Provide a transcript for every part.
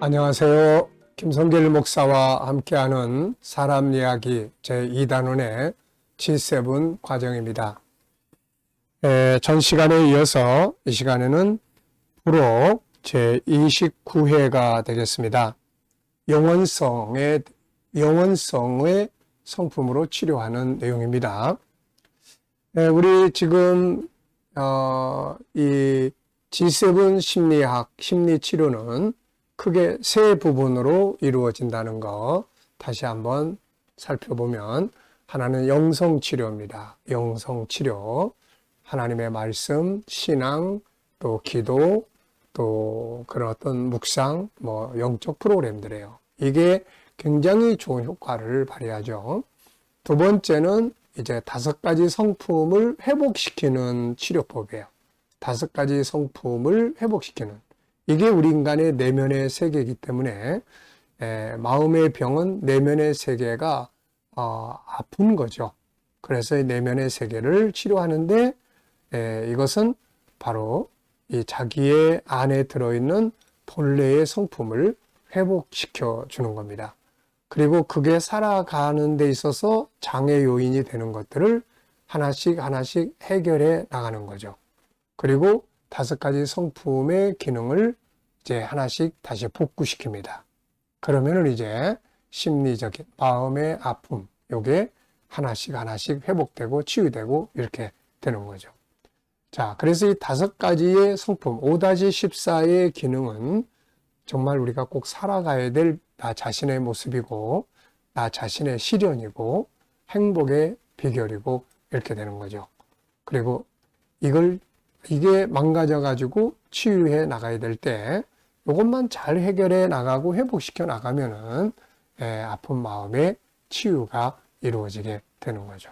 안녕하세요. 김성길 목사와 함께하는 사람 이야기 제2단원의 G7 과정입니다. 전 시간에 이어서 이 시간에는 부록 제29회가 되겠습니다. 영원성의 성품으로 치료하는 내용입니다. 우리 지금 이 G7 심리학, 심리치료는 크게 세 부분으로 이루어진다는 거 다시 한번 살펴보면, 하나는 영성치료입니다. 영성치료, 하나님의 말씀, 신앙, 또 기도, 또 그런 어떤 묵상, 영적 프로그램들이에요. 이게 굉장히 좋은 효과를 발휘하죠. 두 번째는 이제 5가지 성품을 회복시키는 치료법이에요. 5가지 성품을 회복시키는, 이게 우리 인간의 내면의 세계이기 때문에 마음의 병은 내면의 세계가 아픈 거죠. 그래서 이 내면의 세계를 치료하는데 이것은 바로 이 자기의 안에 들어있는 본래의 성품을 회복시켜 주는 겁니다. 그리고 그게 살아가는 데 있어서 장애 요인이 되는 것들을 하나씩 해결해 나가는 거죠. 그리고 5가지 성품의 기능을 이제 하나씩 다시 복구시킵니다. 그러면은 이제 심리적인 마음의 아픔, 요게 하나씩 회복되고 치유되고 이렇게 되는 거죠. 자, 그래서 이 5가지의 성품, 5-14의 기능은 정말 우리가 꼭 살아가야 될 나 자신의 모습이고, 나 자신의 실현이고, 행복의 비결이고, 이렇게 되는 거죠. 그리고 이게 망가져가지고 치유해 나가야 될 때, 이것만 잘 해결해 나가고 회복시켜 나가면은, 아픈 마음의 치유가 이루어지게 되는 거죠.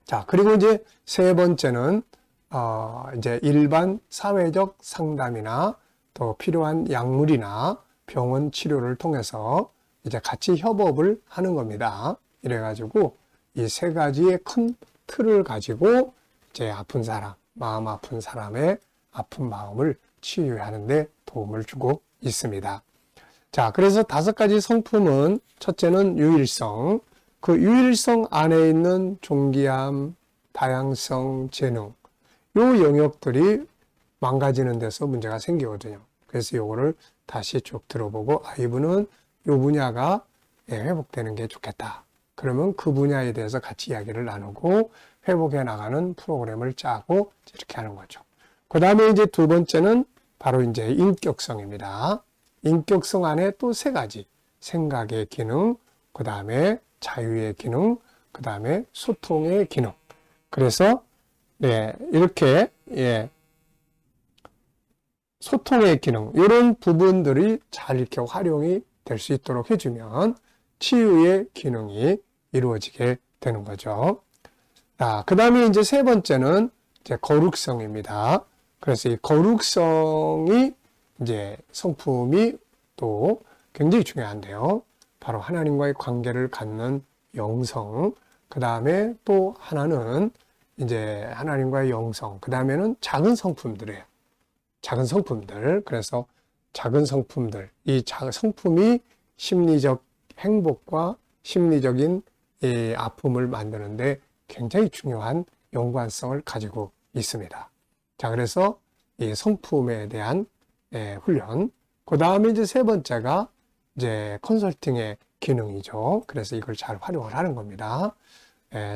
자, 그리고 이제 세 번째는, 이제 일반 사회적 상담이나 또 필요한 약물이나 병원 치료를 통해서 이제 같이 협업을 하는 겁니다. 이래가지고 이 3가지의 큰 틀을 가지고 이제 아픈 사람, 마음 아픈 사람의 아픈 마음을 치유하는데 도움을 주고 있습니다. 자, 그래서 5가지 성품은, 첫째는 유일성. 그 유일성 안에 있는 존귀함, 다양성, 재능, 요 영역들이 망가지는 데서 문제가 생기거든요. 그래서 요거를 다시 쭉 들어보고, 이분은 요 분야가 회복되는 게 좋겠다. 그러면 그 분야에 대해서 같이 이야기를 나누고 회복해 나가는 프로그램을 짜고 이렇게 하는 거죠. 그 다음에 이제 두 번째는 바로 이제 인격성입니다. 인격성 안에 또 3가지. 생각의 기능, 그 다음에 자유의 기능, 그 다음에 소통의 기능. 그래서 이렇게 소통의 기능, 이런 부분들이 잘 이렇게 활용이 될 수 있도록 해주면 치유의 기능이 이루어지게 되는 거죠. 그 다음에 이제 세 번째는 이제 거룩성입니다. 그래서 이 거룩성이 이제 성품이 또 굉장히 중요한데요. 바로 하나님과의 관계를 갖는 영성, 그 다음에 또 하나는 이제 하나님과의 영성, 그 다음에는 작은 성품들이에요. 작은 성품들. 그래서 작은 성품들, 이 성품이 심리적 행복과 심리적인 이 아픔을 만드는데 굉장히 중요한 연관성을 가지고 있습니다. 자, 그래서 이 성품에 대한 훈련. 그 다음에 이제 세 번째가 이제 컨설팅의 기능이죠. 그래서 이걸 잘 활용을 하는 겁니다.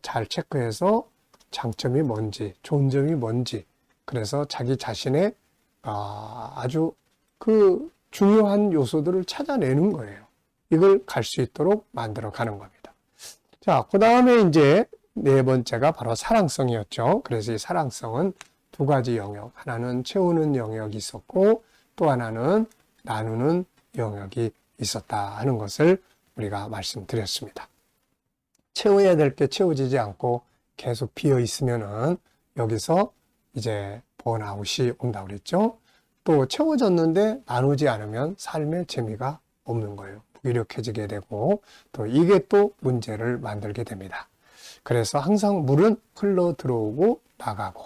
잘 체크해서 장점이 뭔지, 좋은 점이 뭔지, 그래서 자기 자신의 아주 그 중요한 요소들을 찾아내는 거예요. 이걸 갈 수 있도록 만들어 가는 겁니다. 자, 그 다음에 이제 네 번째가 바로 사랑성이었죠. 그래서 이 사랑성은 2가지 영역, 하나는 채우는 영역이 있었고 또 하나는 나누는 영역이 있었다 하는 것을 우리가 말씀드렸습니다. 채워야 될 게 채워지지 않고 계속 비어 있으면은 여기서 이제 번아웃이 온다고 그랬죠. 또 채워졌는데 나누지 않으면 삶의 재미가 없는 거예요. 무기력해지게 되고 또 이게 또 문제를 만들게 됩니다. 그래서 항상 물은 흘러 들어오고 나가고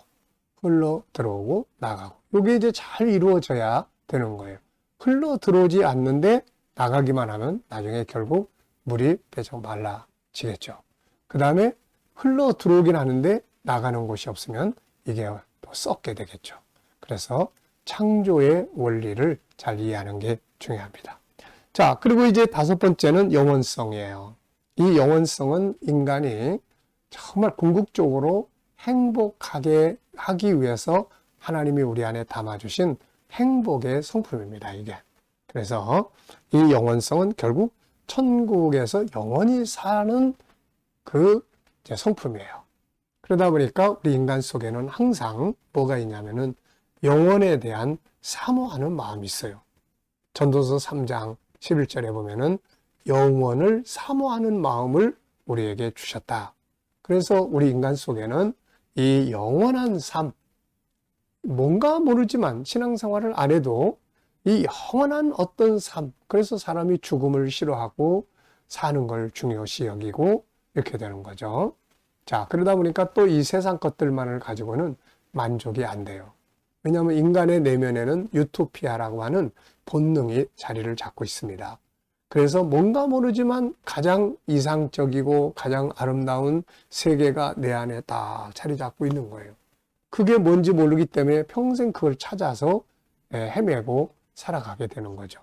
흘러 들어오고 나가고, 이게 이제 잘 이루어져야 되는 거예요. 흘러 들어오지 않는데 나가기만 하면 나중에 결국 물이 배정 말라지겠죠. 그 다음에 흘러 들어오긴 하는데 나가는 곳이 없으면 이게 또 썩게 되겠죠. 그래서 창조의 원리를 잘 이해하는 게 중요합니다. 자, 그리고 이제 다섯 번째는 영원성이에요. 이 영원성은 인간이 정말 궁극적으로 행복하게 하기 위해서 하나님이 우리 안에 담아주신 행복의 성품입니다, 이게. 그래서 이 영원성은 결국 천국에서 영원히 사는 그 성품이에요. 그러다 보니까 우리 인간 속에는 항상 뭐가 있냐면은 영원에 대한 사모하는 마음이 있어요. 전도서 3장 11절에 보면은 영원을 사모하는 마음을 우리에게 주셨다. 그래서 우리 인간 속에는 이 영원한 삶, 뭔가 모르지만 신앙생활을 안 해도 이 영원한 어떤 삶, 그래서 사람이 죽음을 싫어하고 사는 걸 중요시 여기고 이렇게 되는 거죠. 자, 그러다 보니까 또 이 세상 것들만을 가지고는 만족이 안 돼요. 왜냐하면 인간의 내면에는 유토피아라고 하는 본능이 자리를 잡고 있습니다. 그래서 뭔가 모르지만 가장 이상적이고 가장 아름다운 세계가 내 안에 딱 자리 잡고 있는 거예요. 그게 뭔지 모르기 때문에 평생 그걸 찾아서 헤매고 살아가게 되는 거죠.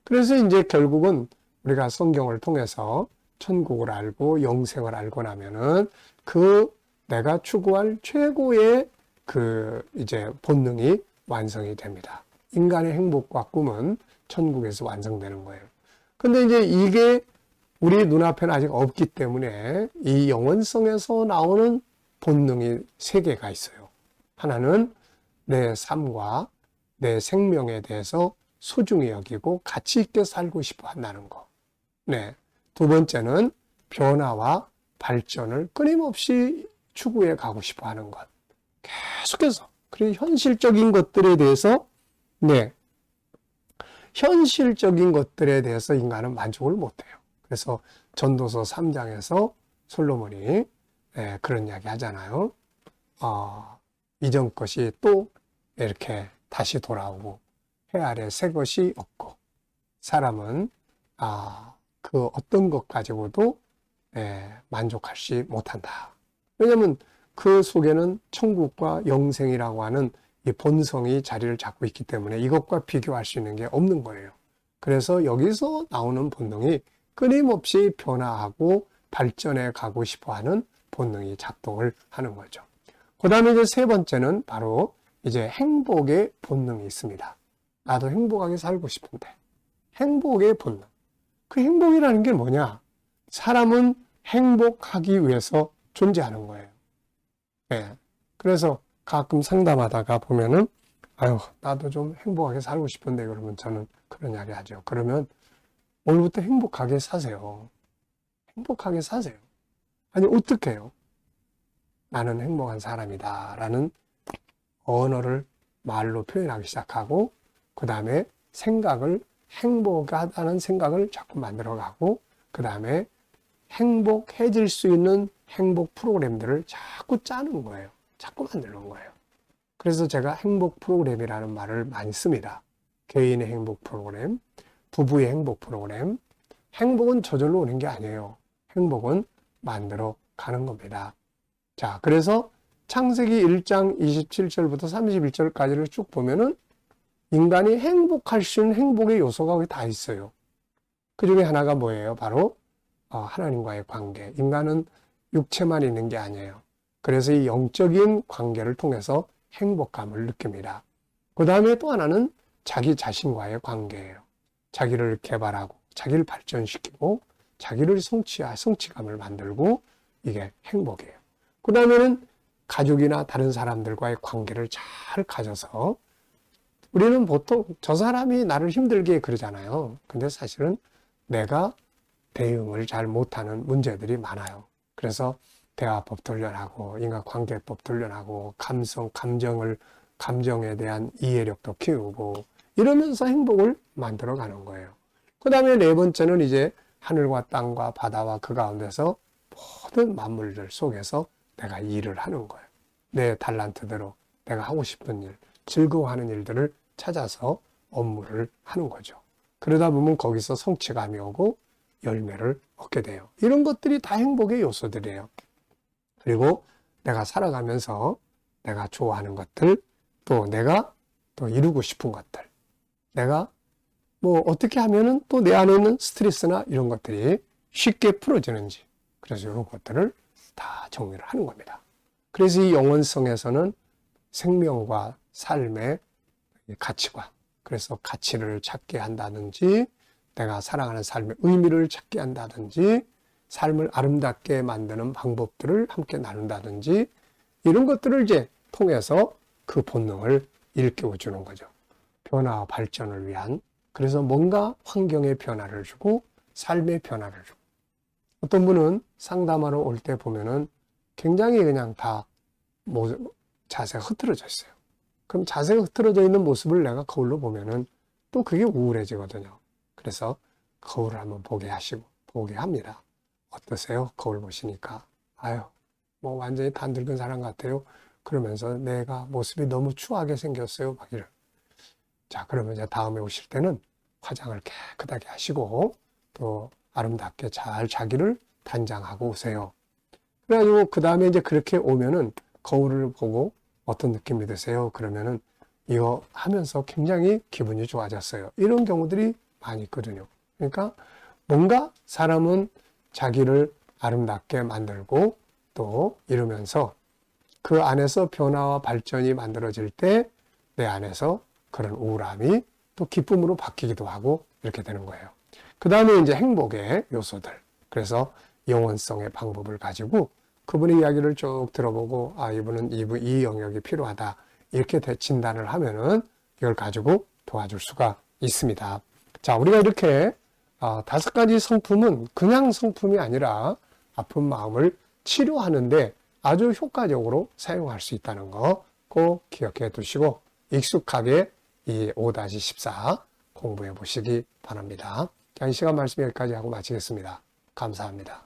그래서 이제 결국은 우리가 성경을 통해서 천국을 알고 영생을 알고 나면은 그 내가 추구할 최고의 그 이제 본능이 완성이 됩니다. 인간의 행복과 꿈은 천국에서 완성되는 거예요. 근데 이제 이게 우리 눈앞에는 아직 없기 때문에 이 영원성에서 나오는 본능이 세 개가 있어요. 하나는 내 삶과 내 생명에 대해서 소중히 여기고 가치 있게 살고 싶어 한다는 거. 네. 두 번째는 변화와 발전을 끊임없이 추구해 가고 싶어 하는 것. 계속해서. 그리고 현실적인 것들에 대해서, 네. 현실적인 것들에 대해서 인간은 만족을 못해요. 그래서 전도서 3장에서 솔로몬이 그런 이야기 하잖아요. 이전 것이 또 이렇게 다시 돌아오고 해 아래 새 것이 없고 사람은 그 어떤 것 가지고도 만족하지 못한다. 왜냐하면 그 속에는 천국과 영생이라고 하는 이 본성이 자리를 잡고 있기 때문에 이것과 비교할 수 있는 게 없는 거예요. 그래서 여기서 나오는 본능이 끊임없이 변화하고 발전해 가고 싶어하는 본능이 작동을 하는 거죠. 그 다음에 이제 세 번째는 바로 이제 행복의 본능이 있습니다. 나도 행복하게 살고 싶은데 행복의 본능. 그 행복이라는 게 뭐냐? 사람은 행복하기 위해서 존재하는 거예요. 네. 그래서 가끔 상담하다가 보면은 아유 나도 좀 행복하게 살고 싶은데 그러면 저는 그런 이야기 하죠. 그러면 오늘부터 행복하게 사세요. 행복하게 사세요. 아니 어떻게 해요? 나는 행복한 사람이다 라는 언어를 말로 표현하기 시작하고 그 다음에 생각을 행복하다는 생각을 자꾸 만들어가고 그 다음에 행복해질 수 있는 행복 프로그램들을 자꾸 짜는 거예요. 자꾸 만드는 거예요. 그래서 제가 행복 프로그램이라는 말을 많이 씁니다. 개인의 행복 프로그램, 부부의 행복 프로그램. 행복은 저절로 오는 게 아니에요. 행복은 만들어 가는 겁니다. 자, 그래서 창세기 1장 27절부터 31절까지를 쭉 보면은 인간이 행복할 수 있는 행복의 요소가 거기 다 있어요. 그 중에 하나가 뭐예요? 바로 하나님과의 관계. 인간은 육체만 있는 게 아니에요. 그래서 이 영적인 관계를 통해서 행복감을 느낍니다. 그 다음에 또 하나는 자기 자신과의 관계예요. 자기를 개발하고 자기를 발전시키고 자기를 성취감을 만들고 이게 행복이에요. 그 다음에는 가족이나 다른 사람들과의 관계를 잘 가져서 우리는 보통 저 사람이 나를 힘들게 그러잖아요. 근데 사실은 내가 대응을 잘 못하는 문제들이 많아요. 그래서 대화법 훈련하고 인간관계법 훈련하고 감정에 대한 이해력도 키우고 이러면서 행복을 만들어가는 거예요. 그 다음에 네 번째는 이제 하늘과 땅과 바다와 그 가운데서 모든 만물들 속에서 내가 일을 하는 거예요. 내 달란트대로 내가 하고 싶은 일, 즐거워하는 일들을 찾아서 업무를 하는 거죠. 그러다 보면 거기서 성취감이 오고 열매를 얻게 돼요. 이런 것들이 다 행복의 요소들이에요. 그리고 내가 살아가면서 내가 좋아하는 것들, 또 내가 또 이루고 싶은 것들, 내가 뭐 어떻게 하면은 또 내 안에 있는 스트레스나 이런 것들이 쉽게 풀어지는지, 그래서 이런 것들을 다 정리를 하는 겁니다. 그래서 이 영혼성에서는 생명과 삶의 가치관, 그래서 가치를 찾게 한다든지, 내가 살아가는 삶의 의미를 찾게 한다든지, 삶을 아름답게 만드는 방법들을 함께 나눈다든지, 이런 것들을 이제 통해서 그 본능을 일깨워 주는 거죠. 변화와 발전을 위한, 그래서 뭔가 환경의 변화를 주고 삶의 변화를 주고, 어떤 분은 상담하러 올 때 보면은 굉장히 그냥 다 자세가 흐트러져 있어요. 그럼 자세가 흐트러져 있는 모습을 내가 거울로 보면은 또 그게 우울해지거든요. 그래서 거울을 한번 보게 합니다. 어떠세요? 거울 보시니까. 아유, 뭐 완전히 단늙은 사람 같아요. 그러면서 내가 모습이 너무 추하게 생겼어요. 막 이런. 자, 그러면 이제 다음에 오실 때는 화장을 깨끗하게 하시고 또 아름답게 잘 자기를 단장하고 오세요. 그래가지고 그 다음에 이제 그렇게 오면은 거울을 보고 어떤 느낌이 드세요? 그러면은 이거 하면서 굉장히 기분이 좋아졌어요. 이런 경우들이 많이 있거든요. 그러니까 뭔가 사람은 자기를 아름답게 만들고 또 이러면서 그 안에서 변화와 발전이 만들어질 때 내 안에서 그런 우울함이 또 기쁨으로 바뀌기도 하고 이렇게 되는 거예요. 그 다음에 이제 행복의 요소들. 그래서 영혼성의 방법을 가지고 그분의 이야기를 쭉 들어보고, 아, 이분은 이 영역이 필요하다. 이렇게 진단을 하면은 이걸 가지고 도와줄 수가 있습니다. 자, 우리가 이렇게 5가지 성품은 그냥 성품이 아니라 아픈 마음을 치료하는데 아주 효과적으로 사용할 수 있다는 거 꼭 기억해 두시고 익숙하게 이 5-14 공부해 보시기 바랍니다. 자, 이 시간 말씀 여기까지 하고 마치겠습니다. 감사합니다.